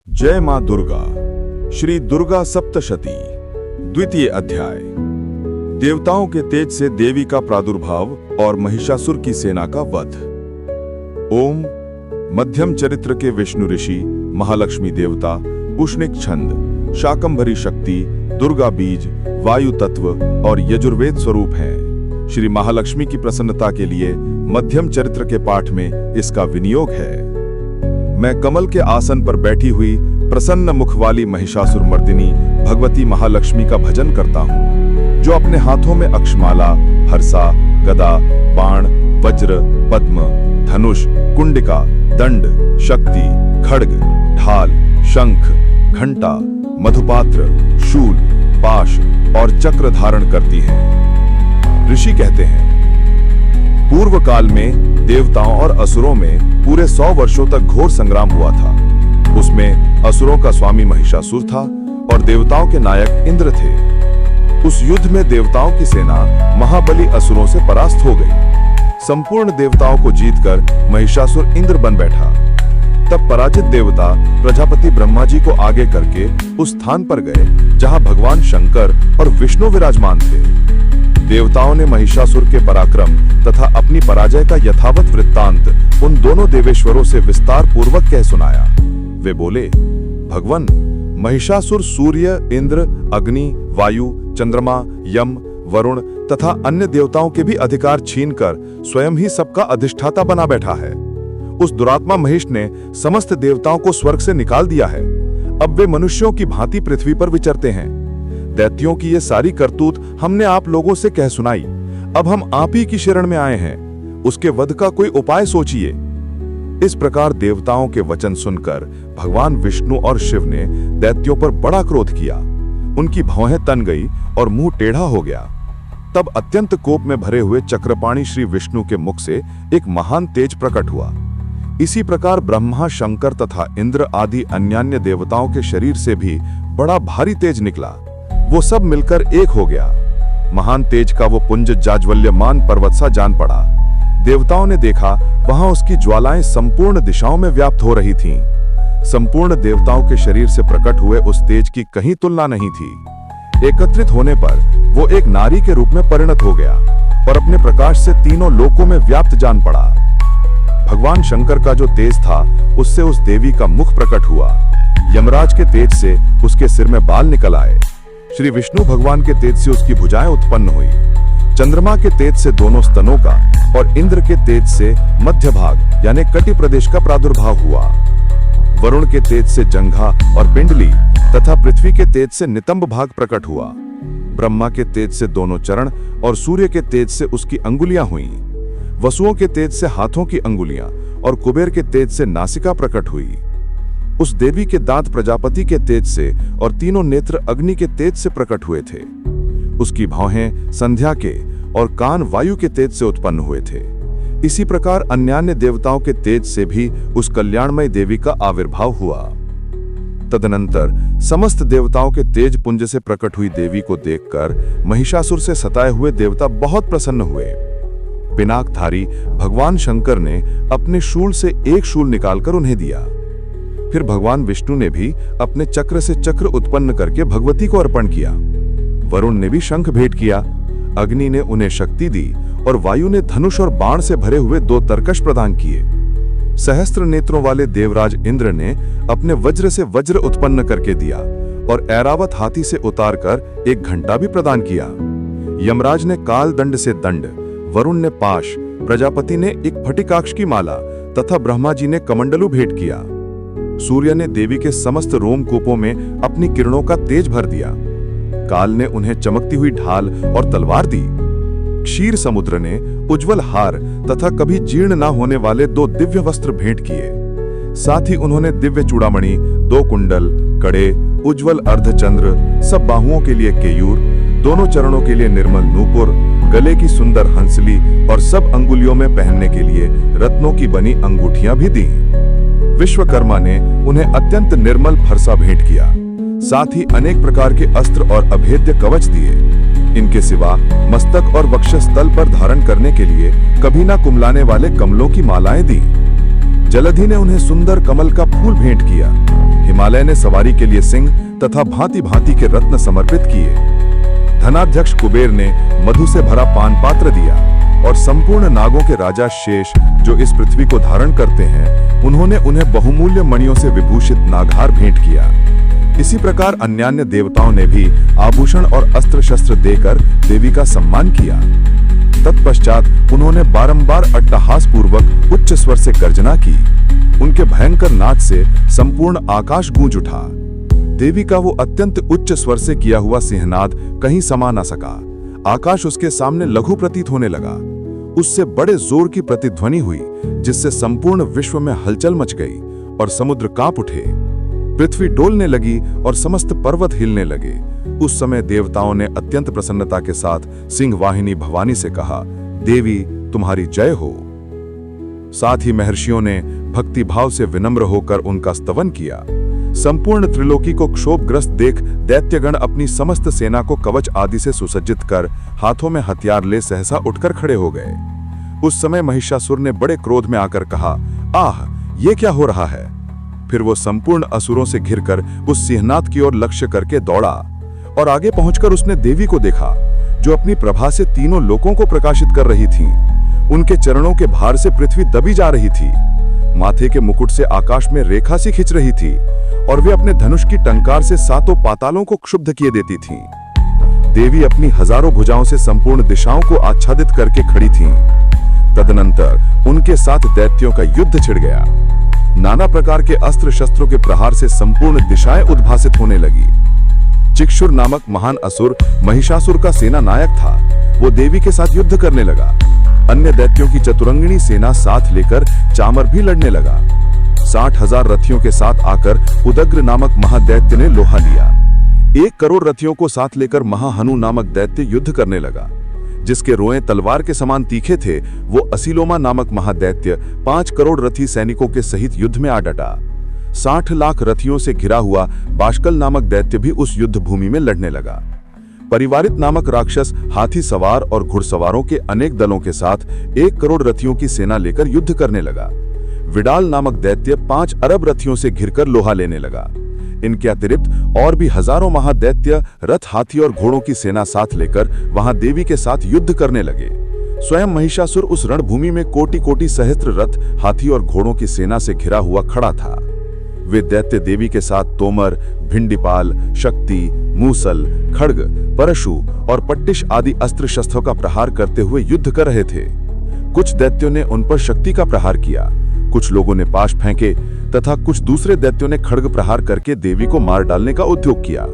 जय मां दुर्गा। श्री दुर्गा सप्तशती, द्वितीय अध्याय। देवताओं के तेज से देवी का प्रादुर्भाव और महिषासुर की सेना का वध। ओम। मध्यम चरित्र के विष्णु ऋषि, महालक्ष्मी देवता, उष्णिक छंद, शाकंभरी शक्ति, दुर्गा बीज, वायु तत्व और यजुर्वेद स्वरूप हैं। श्री महालक्ष्मी की प्रसन्नता के लिए मध्यम चरित्र के पाठ में इसका विनियोग है। मैं कमल के आसन पर बैठी हुई प्रसन्न मुख वाली महिषासुर मर्दिनी भगवती महालक्ष्मी का भजन करता हूँ, जो अपने हाथों में अक्षमाला, हरसा, गदा, बाण, वज्र, पद्म, धनुष, कुंडिका, दंड, शक्ति, खड्ग, ढाल, शंख, घंटा, मधुपात्र, शूल, पाश और चक्र धारण करती है। ऋषि कहते हैं, पूर्व काल में देवताओं और असुरों में पूरे 100 वर्षों तक घोर संग्राम हुआ था। उसमें असुरों का स्वामी महिषासुर था और देवताओं के नायक इंद्र थे। उस युद्ध में देवताओं की सेना महाबली असुरों से परास्त हो गई। संपूर्ण देवताओं को जीतकर महिषासुर इंद्र बन बैठा। तब पराजित देवता प्रजापति ब्रह्मा जी को आगे करके उस स्थान पर गए जहां भगवान शंकर और विष्णु विराजमान थे। देवताओं ने महिषासुर के पराक्रम तथा अपनी पराजय का यथावत वृत्तांत उन दोनों देवेश्वरों से विस्तार पूर्वक कह सुनाया। वे बोले, भगवान, महिषासुर सूर्य, इंद्र, अग्नि, वायु, चंद्रमा, यम, वरुण तथा अन्य देवताओं के भी अधिकार छीनकर स्वयं ही सबका अधिष्ठाता बना बैठा है। उस दुरात्मा महिष ने समस्त देवताओं को स्वर्ग से निकाल दिया है। अब वे मनुष्यों की भांति पृथ्वी पर विचरते हैं। दैत्यों की ये सारी करतूत हमने आप लोगों से कह सुनाई। अब हम आप ही की शरण में आए हैं। उसके वध का कोई उपाय सोचिए। इस प्रकार देवताओं के वचन सुनकर भगवान विष्णु और शिव ने दैत्यों पर बड़ा क्रोध किया। उनकी भौहें तन गई और मुंह टेढ़ा हो गया। तब अत्यंत कोप में भरे हुए चक्रपाणी श्री विष्णु के मुख से एक महान तेज प्रकट हुआ। इसी प्रकार ब्रह्मा, शंकर तथा इंद्र आदि अन्यान्य देवताओं के शरीर से भी बड़ा भारी तेज निकला। वो सब मिलकर एक हो गया। महान तेज का वो पुंज जाज्वल्यमान पर्वत सा जान पड़ा। देवताओं ने देखा, वहां उसकी ज्वालाएं संपूर्ण दिशाओं में व्याप्त हो रही थीं। संपूर्ण देवताओं के शरीर से प्रकट हुए उस तेज की कहीं तुलना नहीं थी। एकत्रित होने पर वो एक नारी के रूप में परिणत हो गया और अपने प्रकाश से तीनों लोकों में व्याप्त जान पड़ा। भगवान शंकर का जो तेज था, उससे उस देवी का मुख प्रकट हुआ। यमराज के तेज से उसके सिर में बाल निकल आए। श्री विष्णु भगवान के तेज से उसकी भुजाएं उत्पन्न हुई। चंद्रमा के तेज से दोनों स्तनों का और इंद्र के तेज से मध्य भाग यानी कटि प्रदेश का प्रादुर्भाव हुआ। वरुण के तेज से जंघा और पिंडली तथा पृथ्वी के तेज से नितंब भाग प्रकट हुआ। ब्रह्मा के तेज से दोनों चरण और सूर्य के तेज से उसकी अंगुलियां हुईं। वसुओं के तेज से हाथों की अंगुलियां और कुबेर के तेज से नासिका प्रकट हुई। उस देवी के दांत प्रजापति के तेज से और तीनों नेत्र अग्नि के तेज से प्रकट हुए थे। उसकी भौहें संध्या के और कान वायु के तेज से उत्पन्न हुए थे। इसी प्रकार अन्यान्य देवताओं के तेज से भी उस कल्याणमय देवी का आविर्भाव हुआ। तदनंतर समस्त देवताओं के तेज पुंज से प्रकट हुई देवी को देखकर महिषासुर से सताए हुए देवता बहुत प्रसन्न हुए। पिनाकधारी भगवान शंकर ने अपने शूल से एक शूल निकालकर उन्हें दिया। फिर भगवान विष्णु ने भी अपने चक्र से चक्र उत्पन्न करके भगवती को अर्पण किया। वरुण ने भी शंख भेंट किया। अग्नि ने उन्हें शक्ति दी और वायु ने धनुष और बाण से भरे हुए 2 तरकश प्रदान किए। सहस्त्र नेत्रों वाले देवराज इंद्र ने अपने वज्र से वज्र उत्पन्न करके दिया और ऐरावत हाथी से उतारकर एक घंटा भी प्रदान किया। यमराज ने काल दंड से दंड, वरुण ने पाश, प्रजापति ने एक फटिकाक्ष की माला तथा ब्रह्मा जी ने कमंडलू भेंट किया। सूर्य ने देवी के समस्त रोमकूपों में अपनी किरणों का तेज भर दिया। काल ने उन्हें चमकती हुई ढाल और तलवार दी। क्षीर समुद्र ने उज्जवल हार तथा कभी जीर्ण न होने वाले 2 दिव्य वस्त्र भेंट किए। साथ ही उन्होंने दिव्य चूड़ामणि, 2 कुंडल, कड़े, उज्जवल अर्धचंद्र, सब बाहुओं के लिए केयूर, दोनों चरणों के लिए निर्मल नूपुर, गले की सुंदर हंसली और सब अंगुलियों में पहनने के लिए रत्नों की बनी अंगूठियां भी दी। विश्वकर्मा ने उन्हें अत्यंत निर्मल फरसा भेंट किया। साथ ही अनेक प्रकार के अस्त्र और अभेद्य कवच दिए। इनके सिवा मस्तक और वक्षस्थल पर धारण करने के लिए कभी ना कुमलाने वाले कमलों की मालाएं दी। जलधि ने उन्हें सुंदर कमल का फूल भेंट किया। हिमालय ने सवारी के लिए सिंह तथा भांति भांति के रत्न समर्पित किए। धनाध्यक्ष कुबेर ने मधु से भरा पान पात्र दिया और संपूर्ण नागों के राजा शेष, जो इस पृथ्वी को धारण करते हैं, उन्होंने उन्हें बहुमूल्य मणियों से विभूषित नागहार भेंट किया। इसी प्रकार अन्यान्य देवताओं ने भी आभूषण और अस्त्र शस्त्र देकर देवी का सम्मान किया। तत्पश्चात उन्होंने बारंबार अट्टहास पूर्वक उच्च स्वर से गर्जना की। उनके भयंकर नाच से संपूर्ण आकाश गूंज उठा। देवी का वो अत्यंत उच्च स्वर से किया हुआ सिंहनाद कहीं समा न सका। आकाश उसके सामने लघु प्रतीत होने लगा। उससे बड़े जोर की प्रतिध्वनि हुई, जिससे संपूर्ण विश्व में हलचल मच गई और समुद्र कांप उठे। पृथ्वी डोलने लगी और समस्त पर्वत हिलने लगे। उस समय देवताओं ने अत्यंत प्रसन्नता के साथ सिंह वाहिनी भवानी से कहा, देवी तुम्हारी जय हो। साथ ही महर्षियों ने भक्ति भाव से विनम्र होकर उनका स्तवन किया। संपूर्ण त्रिलोकी को क्षोभग्रस्त देख दैत्यगण अपनी समस्त सेना को कवच आदि से सुसज्जित कर हाथों में हथियार ले सहसा उठकर खड़े हो गए। उस समय महिषासुर ने बड़े क्रोध में आकर कहा, आह, ये क्या हो रहा है? फिर वो संपूर्ण असुरों से घिरकर उस सिंहनाद की ओर लक्ष्य करके दौड़ा और आगे पहुंचकर उसने देवी को देखा, जो अपनी प्रभा से तीनों लोकों को प्रकाशित कर रही थी। उनके चरणों के भार से पृथ्वी दबी जा रही थी। माथे के मुकुट से आकाश में रेखा सी खिंच रही थी और वे अपने धनुष की टंकार से सातों पातालों को क्षुब्ध किए देती थीं। देवी अपनी हजारों भुजाओं से संपूर्ण दिशाओं को आच्छादित करके खड़ी थीं। तदनंतर उनके साथ दैत्यों का युद्ध छिड़ गया। नाना प्रकार के अस्त्र शस्त्रों के प्रहार से संपूर्ण दिशाएं उद्भासित होने लगी। चिक्षुर नामक महान असुर महिषासुर का सेना नायक था। वो देवी के साथ युद्ध करने लगा। अन्य दैत्यों की चतुरंगिणी सेना साथ लेकर चामर भी लड़ने लगा। 60,000 रथियों के साथ आकर उदग्र नामक महादैत्य ने लोहा लिया। 1 करोड़ रथियों को साथ लेकर महाहनु नामक दैत्य युद्ध करने लगा। जिसके रोएं तलवार के समान तीखे थे, वो असीलोमा नामक महादैत्य 5 करोड़ रथी सैनिकों के सहित युद्ध में आ डटा। 60 लाख रथियों से घिरा हुआ बाष्कल नामक दैत्य भी उस युद्ध भूमि में लड़ने लगा। परिवारित नामक राक्षस हाथी सवार और घुड़सवारों के अनेक दलों के साथ 1 करोड़ रथियों की सेना लेकर युद्ध करने लगा। विडाल नामक दैत्य 5 अरब रथियों से घिरकर लोहा लेने लगा। इनके अतिरिक्त और भी हजारों महादैत्य रथ, हाथी और घोड़ों की सेना साथ लेकर वहां देवी के साथ युद्ध करने लगे। स्वयं महिषासुर उस रणभूमि में कोटि कोटि सहस्त्र रथ, हाथी और घोड़ों की सेना से घिरा हुआ खड़ा था। वे दैत्य देवी के साथ तोमर, भिंडीपाल, शक्ति, मूसल, खड्ग, परशु और पट्टिश आदि अस्त्र शस्त्रों का प्रहार करते हुए युद्ध कर रहे थे। कुछ दैत्यों ने उन पर शक्ति का प्रहार किया, कुछ लोगों ने पाश फेंके तथा कुछ दूसरे दैत्यों ने खड्ग प्रहार करके देवी को मार डालने का उद्योग किया।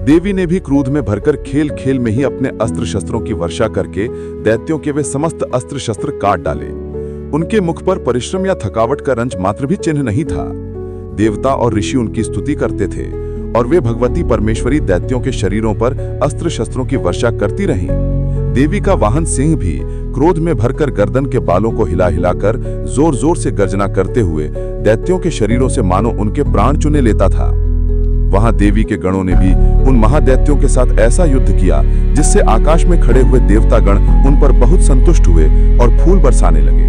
देवी ने भी क्रोध में भरकर खेल खेल में ही अपने अस्त्र शस्त्रों की वर्षा करके दैत्यों के वे समस्त अस्त्र शस्त्र काट डाले। उनके मुख पर परिश्रम या थकावट का रंच मात्र भी चिन्ह नहीं था। देवता और ऋषि उनकी स्तुति करते थे और वे भगवती परमेश्वरी दैत्यों के शरीरों पर अस्त्र शस्त्रों की वर्षा करती रहीं। देवी का वाहन सिंह भी क्रोध में भरकर गर्दन के बालों को हिला हिलाकर जोर जोर से गर्जना करते हुए दैत्यों के शरीरों से मानो उनके प्राण चुने लेता था। वहां देवी के गणों ने भी उन महादैत्यों के साथ ऐसा युद्ध किया जिससे आकाश में खड़े हुए देवतागण उन पर बहुत संतुष्ट हुए और फूल बरसाने लगे।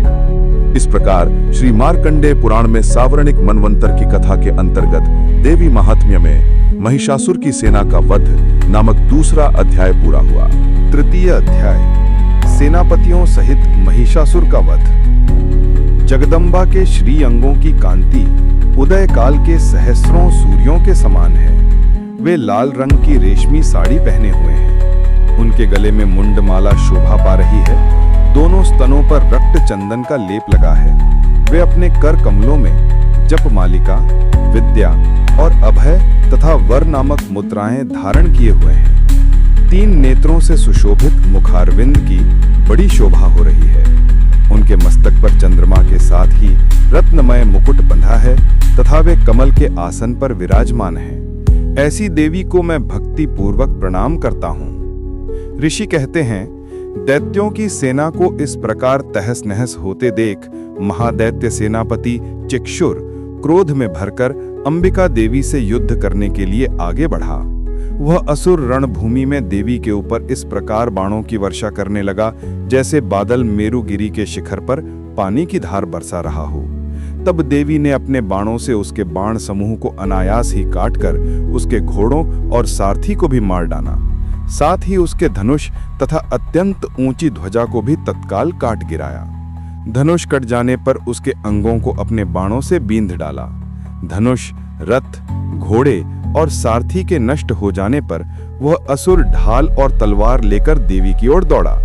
इस प्रकार श्री मार्कंडेय पुराण में सावर्णिक मनवंतर की कथा के अंतर्गत देवी महात्म्य में महिषासुर की सेना का वध नामक दूसरा अध्याय पूरा हुआ। तृतीय अध्याय, सेनापतियों सहित महिषासुर का वध। जगदम्बा के श्री अंगों की कांति उदय काल के सहस्रों सूर्यों के समान है। वे लाल रंग की रेशमी साड़ी पहने हुए हैं। उनके गले में मुंडमाला शोभा पा रही है। दोनों स्तनों पर रक्त चंदन का लेप लगा है। वे अपने कर कमलों में जप मालिका, विद्या और अभय तथा वर नामक मुद्राएं धारण किए हुए हैं। 3 नेत्रों से सुशोभित मुखारविंद की बड़ी शोभा हो रही है। उनके मस्तक पर चंद्रमा के साथ ही रत्नमय मुकुट बंधा है तथा वे कमल के आसन पर विराजमान हैं। ऐसी देवी को मैं भक्ति पूर्वक प्रणाम करता हूँ। ऋषि कहते हैं, दैत्यों की सेना को इस प्रकार तहस नहस होते देख महादैत्य सेनापति चिक्षुर क्रोध में भरकर अंबिका देवी से युद्ध करने के लिए आगे बढ़ा। वह असुर रणभूमि में देवी के ऊपर इस प्रकार बाणों की वर्षा करने लगा जैसे बादल मेरुगिरी के शिखर पर पानी की धार बरसा रहा हो। तब देवी ने अपने बाणों से उसके बाण समूह को अनायास ही काटकर उसके घोड़ों और सारथी को भी मार डाला। साथ ही उसके धनुष तथा अत्यंत ऊंची ध्वजा को भी तत्काल काट गिराया। धनुष कट जाने पर उसके अंगों को अपने बाणों से बींध डाला। धनुष, रथ, घोड़े और सारथी के नष्ट हो जाने पर वह असुर ढाल और तलवार लेकर देवी की ओर दौड़ा।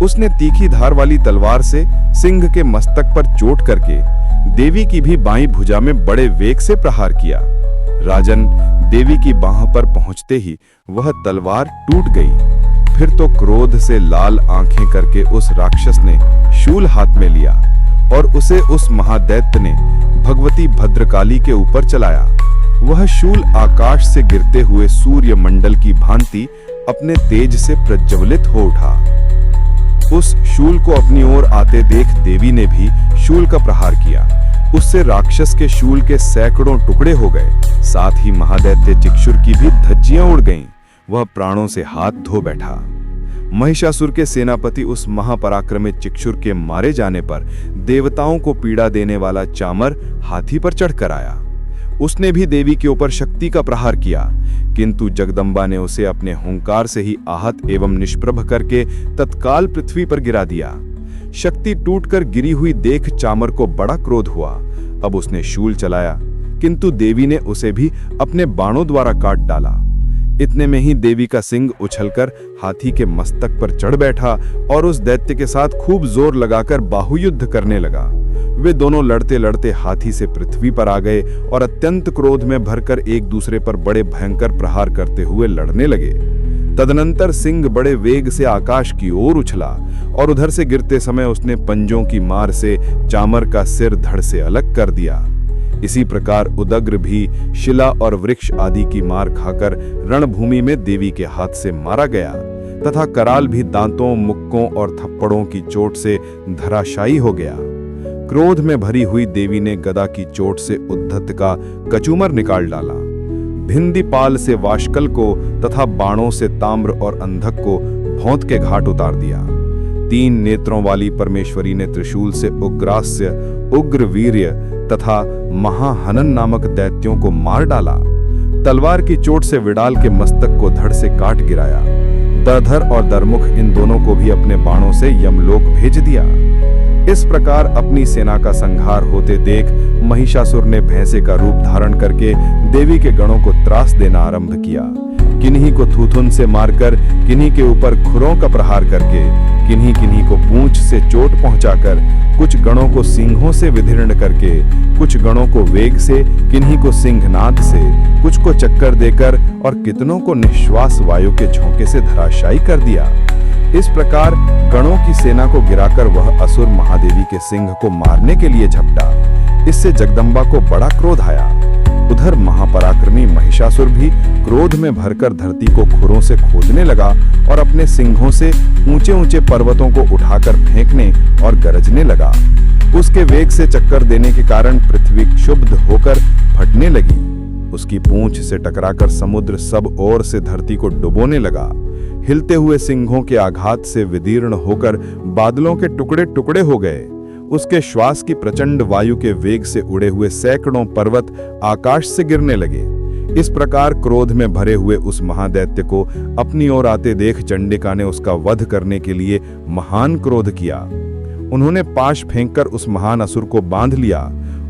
उसने तीखी धार वाली तलवार से सिंह के मस्तक पर चोट करके देवी की भी बाईं भुजा में बड़े वेग से प्रहार किया। राजन, देवी की बाह पर पहुंचते ही वह तलवार टूट गई। फिर तो क्रोध से लाल आंखें करके उस राक्षस ने शूल हाथ में लिया और उसे उस महादैत्य ने भगवती भद्रकाली के ऊपर चलाया। वह शूल आकाश से गिरते हुए सूर्य मंडल की भांति अपने तेज से प्रज्वलित हो उठा। उस शूल को अपनी ओर आते देख देवी ने भी शूल का प्रहार किया। उससे राक्षस के शूल के सैकड़ों टुकड़े हो गए। साथ ही महादैत्य चिक्षुर की भी धज्जियां उड़ गईं। वह प्राणों से हाथ धो बैठा। महिषासुर के सेनापति उस महापराक्रमी चिक्षुर के मारे जाने पर देवताओं को पीड़ा देने वाला चामर हाथी पर चढ़कर आया। उसने भी देवी के ऊपर शक्ति का प्रहार किया, किंतु जगदम्बा ने उसे अपने हुंकार से ही आहत एवं निष्प्रभ करके तत्काल पृथ्वी पर गिरा दिया। शक्ति टूटकर गिरी हुई देख चामर को बड़ा क्रोध हुआ। अब उसने शूल चलाया, किंतु देवी ने उसे भी अपने बाणों द्वारा काट डाला। इतने में ही देवी का सिंह उछलकर हाथी के मस्तक पर चढ़ बैठा और उस दैत्य के साथ खूब जोर लगाकर बाहुयुद्ध करने लगा। वे दोनों लड़ते लड़ते हाथी से पृथ्वी पर आ गए और अत्यंत क्रोध में भरकर एक दूसरे पर बड़े भयंकर प्रहार करते हुए लड़ने लगे। तदनंतर सिंह बड़े वेग से आकाश की ओर उछला और उधर से गिरते समय उसने पंजों की मार से चामर का सिर धड़ से अलग कर दिया। इसी प्रकार उदग्र भी शिला और वृक्ष आदि की मार खाकर रणभूमि में देवी के हाथ से मारा गया तथा कराल भी दांतों, मुक्कों और थप्पड़ों की चोट से धराशायी हो गया। क्रोध में भरी हुई देवी ने गदा की चोट से उद्धत का कचूमर निकाल डाला। भिंदीपाल से वाशकल को तथा बाणों से ताम्र और अंधक को भौंत के घाट उतार दिया। 3 नेत्रों वाली परमेश्वरी ने त्रिशूल से उग्रास्य, उग्रवीर्य तथा महाहनन नामक दैत्यों को मार डाला। तलवार की चोट से विडाल के मस्तक को धड़ से काट गिराया। दरधर और दरमुख इन दोनों को भी अपने बाणों से यमलोक भेज दिया। इस प्रकार अपनी सेना का संहार होते देख महिषासुर ने भैंसे का रूप धारण करके देवी के गणों को त्रास देना आरंभ किया। किन्हीं को थूथुन से मारकर, किन्हीं के ऊपर खुरों का प्रहार करके, किन्हीं किन्हीं को पूंछ से चोट पहुंचाकर, कुछ गणों को सिंहों से विदीर्ण करके, कुछ गणों को वेग से, किन्हीं को सिंहनाद से, कुछ को चक्कर देकर और कितनों को निश्वास वायु के झोंके से धराशायी कर दिया। इस प्रकार गणों की सेना को गिराकर वह असुर महादेवी के सिंह को मारने के लिए झपटा। इससे जगदम्बा को बड़ा क्रोध आया। उधर महापराक्रमी महिषासुर भी क्रोध में भरकर धरती को खुरों से खोदने लगा और अपने सिंहों से ऊंचे ऊंचे पर्वतों को उठाकर फेंकने और गरजने लगा। उसके वेग से चक्कर देने के कारण पृथ्वी क्षुब्ध होकर फटने लगी। उसकी पूंछ से टकराकर समुद्र सब ओर से धरती को डुबोने लगा। हिलते हुए सिंहों के आघात से विदीर्ण होकर बादलों के टुकड़े टुकड़े हो गए। उसके श्वास की प्रचंड वायु के वेग से उड़े हुए सैकड़ों पर्वत आकाश से गिरने लगे। इस प्रकार क्रोध में भरे हुए उस महादैत्य को अपनी ओर आते देख चंडिका ने उसका वध करने के लिए महान क्रोध किया। उन्होंने पाश फेंककर उस महान असुर को बांध लिया।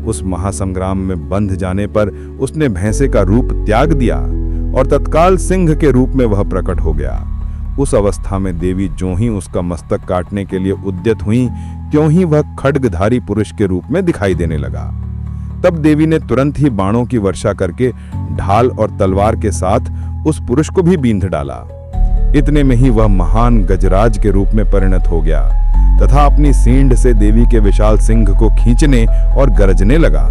उस महासंग्राम में बंध जाने पर उसने भैंसे का रूप त्याग दिया और तत्काल सिंह के रूप में वह प्रकट हो गया। उस अवस्था में देवी ज्यों ही उसका मस्तक काटने के लिए उद्यत हुई, त्यों ही वह खड्गधारी पुरुष के रूप में दिखाई देने लगा। तब देवी ने तुरंत ही बाणों की वर्षा करके ढाल और तलवार के साथ उस पुरुष को भी बींध डाला। इतने में ही वह महान गजराज के रूप में परिणत हो गया तथा अपनी सींड से देवी के विशाल सिंह को खींचने और गरजने लगा।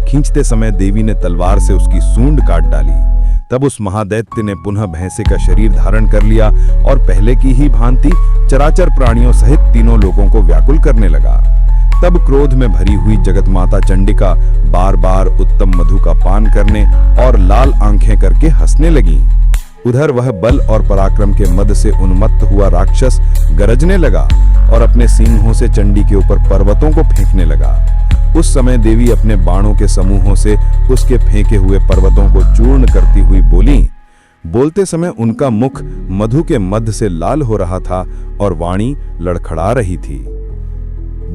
खींचते समय देवी ने तलवार से उसकी सूंड काट डाली। तब उस महादैत्य ने पुनः भैंसे का शरीर धारण कर लिया और पहले की ही भांति चराचर प्राणियों सहित तीनों लोगों को व्याकुल करने लगा। तब क्रोध में भरी हुई जगत माता चंडिका बार बार उत्तम मधु का पान करने और लाल आंखें करके हंसने लगी। उधर वह बल और पराक्रम के मद से उन्मत्त हुआ राक्षस गरजने लगा और अपने सींगों से चंडी के ऊपर पर्वतों को फेंकने लगा। उस समय देवी अपने बाणों के समूहों से उसके फेंके हुए पर्वतों को चूर्ण करती हुई बोली। बोलते समय उनका मुख मधु के मध्य से लाल हो रहा था और वाणी लड़खड़ा रही थी।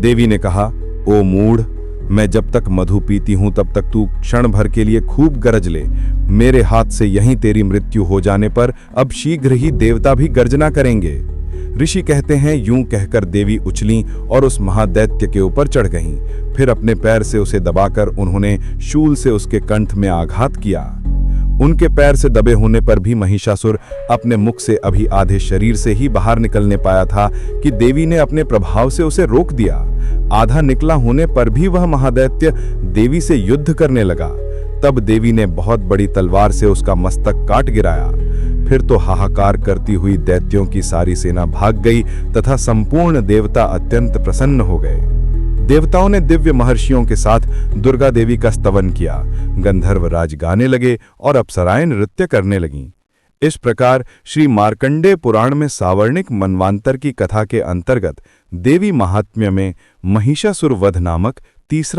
देवी ने कहा, ओ मूढ़, मैं जब तक मधु पीती हूं तब तक तू क्षण भर के लिए खूब गरज ले। मेरे हाथ से यहीं तेरी मृत्यु हो जाने पर अब शीघ्र ही देवता भी गर्जना करेंगे। ऋषि कहते हैं, यूं कहकर देवी उछलीं और उस महादैत्य के ऊपर चढ़ गईं। फिर अपने पैर से उसे दबाकर उन्होंने शूल से उसके कंठ में आघात किया। उनके पैर से दबे होने पर भी महिषासुर अपने मुख से अभी आधे शरीर से ही बाहर निकलने पाया था कि देवी ने अपने प्रभाव से उसे रोक दिया। आधा निकला होने पर भी वह महादैत्य देवी से युद्ध करने लगा। तब देवी ने बहुत बड़ी तलवार से उसका मस्तक काट गिराया। फिर तो हाहाकार करती हुई दैत्यों की सारी सेना भाग गई तथा संपूर्ण देवता अत्यंत प्रसन्न हो गए। देवताओं ने दिव्य महर्षियों के साथ दुर्गा देवी का स्तवन किया। गंधर्व राज गाने लगे और अप्सराएं नृत्य करने लगीं। इस प्रकार श्री मार्कंडेय पुराण में सावर्णिक मनवांतर की कथा के अंतर्गत देवी महात्म्य में महिषासुर वध नामक तीसरा